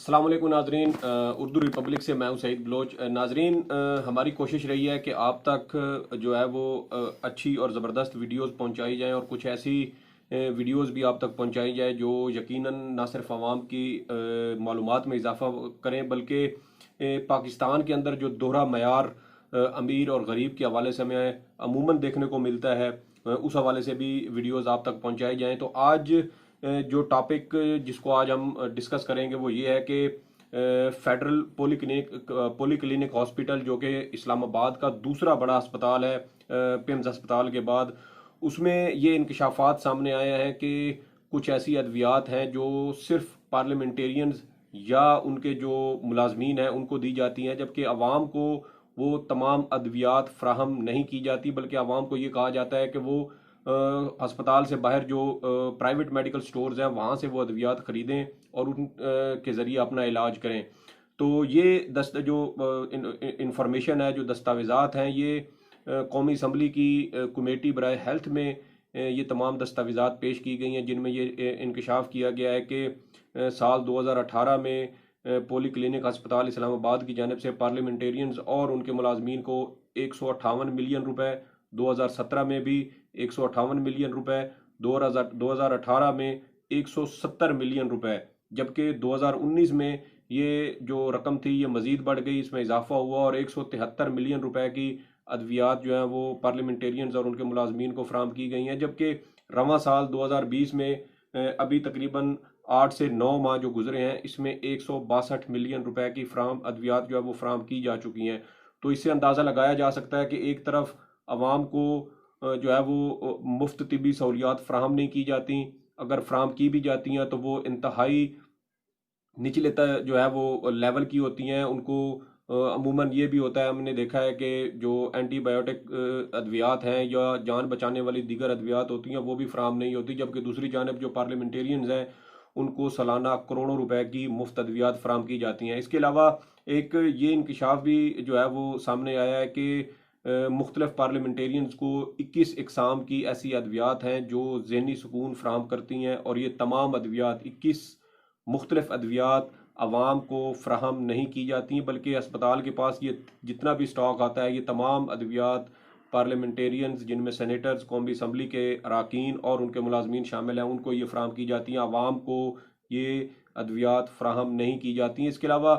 अस्सलाम वालेकुम नाजरीन। उर्दू रिपब्लिक से मैं हूं सईद बलोच। नाजरीन, हमारी कोशिश रही है कि आप तक जो है वो अच्छी और ज़बरदस्त वीडियोस पहुंचाई जाएं और कुछ ऐसी वीडियोस भी आप तक पहुंचाई जाए जो यकीनन ना सिर्फ आवाम की मालूमात में इजाफा करें बल्कि पाकिस्तान के अंदर जो दोहरा मयार अमीर और गरीब के हवाले से हमें अमूमन देखने को मिलता है, उस हवाले से भी वीडियोस आप तक पहुंचाई जाएं। तो आज जो टॉपिक जिसको आज हम डिस्कस करेंगे वो ये है कि फेडरल पॉलीक्लिनिक हॉस्पिटल जो कि इस्लामाबाद का दूसरा बड़ा अस्पताल है पिम्स अस्पताल के बाद, उसमें ये इंकशाफात सामने आए हैं कि कुछ ऐसी अद्वियात हैं जो सिर्फ पार्लियामेंटेरियंस या उनके जो मुलाजमीन हैं उनको दी जाती हैं, जबकि आवाम को वो तमाम अद्वियात फ्राहम नहीं की जाती, बल्कि आवाम को ये कहा जाता है कि वो अस्पताल से बाहर जो प्राइवेट मेडिकल स्टोर्स हैं वहाँ से वो अद्वियात ख़रीदें और उन के ज़रिए अपना इलाज करें। तो ये इंफॉर्मेशन है, जो दस्तावेज़ात हैं, ये कौमी असम्बली की कमेटी बराए हेल्थ में ये तमाम दस्तावेज़ात पेश की गई हैं, जिनमें ये इंकशाफ किया गया है कि साल 2018 में पोली क्लिनिक अस्पताल इस्लामाबाद की जानिब से पार्लियामेंटेरियंस और उनके मुलाजमीन को 158 मिलियन रुपए, 2017 में भी 158 मिलियन रुपए, 2018 में 170 मिलियन रुपए, जबकि 2019 में ये जो रकम थी ये मजीद बढ़ गई, इसमें इजाफा हुआ और 173 मिलियन रुपए की अद्वियात जो हैं वो पार्लियामेंटेरियंस और उनके मुलाजमीन को फ्राहम की गई हैं। जबकि रवां साल 2020 में अभी तकरीबन 8 से 9 माह जो गुजरे हैं, इसमें 162 मिलियन रुपए की फ्राहम अद्वियात जो है वो फ्राहम की जा चुकी हैं। तो इससे अंदाज़ा लगाया जा सकता है कि एक तरफ आवाम को जो है वो मुफ्त तिबी सहूलियात फ्राहम नहीं की जाती, अगर फ्राहम की भी जाती हैं तो वो इंतहाई निचले जो है वो लेवल की होती हैं। उनको अमूमन ये भी होता है, हमने देखा है कि जो एंटीबायोटिक अद्वियात हैं या जान बचाने वाली दीगर अद्वियात होती हैं वो भी फ्राहम नहीं होती, जबकि दूसरी जानब जो पार्लियामेंटेरियंस हैं उनको सालाना करोड़ों रुपए की मुफ्त अद्वियात फ्राहम की जाती हैं। इसके अलावा एक ये इंकशाफ भी जो है वो सामने आया है कि मुख्तलिफ पार्लियामेंटेरियंस को 21 इकसाम की ऐसी अद्वियात हैं जो ज़हनी सुकून फ्राहम करती हैं, और ये तमाम अद्वियात 21 मुख्तलिफ अद्वियात आवाम को फ्राहम नहीं की जाती, बल्कि अस्पताल के पास ये जितना भी स्टॉक आता है ये तमाम अद्वियात पार्लियामेंटेरियंस, जिनमें सेनेटर्स, कौमी असम्बली के अरकान और उनके मुलाजमीन शामिल हैं, उनको ये फ्राहम की जाती हैं। आवाम को ये अद्वियात फ्राहम नहीं की जाती हैं। इसके अलावा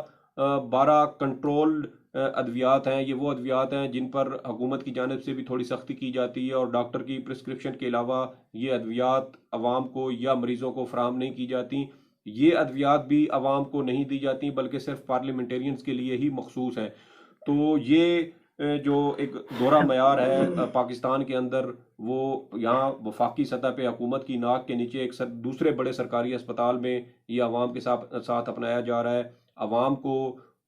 12 कंट्रोल्ड अद्वियात हैं। ये वो अद्वियात हैं जिन पर हुकूमत की जानिब से भी थोड़ी सख्ती की जाती है और डॉक्टर की प्रिस्क्रिप्शन के अलावा ये अद्वियात आवाम को या मरीज़ों को फ्राहम नहीं की जाती। ये अद्वियात भी आवाम को नहीं दी जाती बल्कि सिर्फ पार्लियामेंटेरियंस के लिए ही मखसूस हैं। तो ये जो एक दोहरा मयार है पाकिस्तान के अंदर, वो यहाँ वफाकी सतह पे हुकूमत की नाक के नीचे एक दूसरे बड़े सरकारी अस्पताल में ये आवाम के साथ साथ अपनाया जा रहा है। आवाम को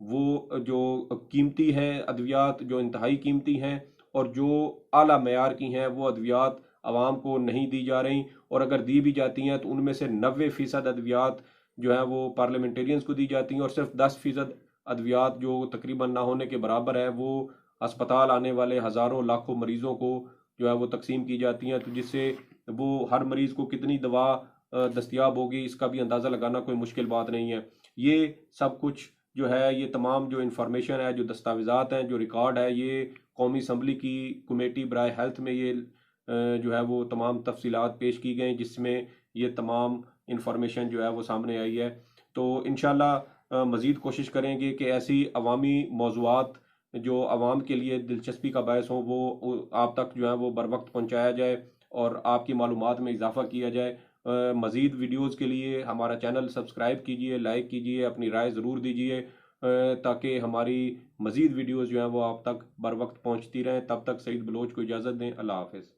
वो जो कीमती हैं अद्वियात, जो इंतहाई कीमती हैं और जो आला मयार की हैं, वो अद्वियात आवाम को नहीं दी जा रही, और अगर दी भी जाती हैं तो उनमें से 90% अद्वियात जो है वो पार्लियामेंटेरियंस को दी जाती हैं और सिर्फ 10% अद्वियात जो तकरीबन ना होने के बराबर है वो अस्पताल आने वाले हज़ारों लाखों मरीज़ों को जो है वो तकसीम की जाती हैं। तो जिससे वो हर मरीज़ को कितनी दवा दस्तियाब होगी इसका भी अंदाज़ा लगाना कोई मुश्किल बात नहीं है। ये सब कुछ जो है, ये तमाम जो इंफॉर्मेशन है, जो दस्तावेज़ात हैं, जो रिकॉर्ड है, ये कौमी असम्बली की कमेटी बराए हेल्थ में ये जो है वो तमाम तफसीलात पेश की गई, जिसमें ये तमाम इंफॉर्मेशन जो है वो सामने आई है। तो इंशाल्लाह मज़ीद कोशिश करेंगे कि ऐसी अवामी मौज़ूआत जो आवाम के लिए दिलचस्पी का बायस हो वो आप तक जो है वो बर वक्त पहुँचाया जाए और आपकी मालूमात में इजाफ़ा किया जाए। मज़ीद वीडियोज़ के लिए हमारा चैनल सब्सक्राइब कीजिए, लाइक कीजिए, अपनी राय ज़रूर दीजिए ताकि हमारी मज़ीद वीडियोज़ जो हैं वो आप तक बर वक्त पहुँचती रहें। तब तक सईद बलोच को इजाज़त दें। अल्लाह हाफ़िज़।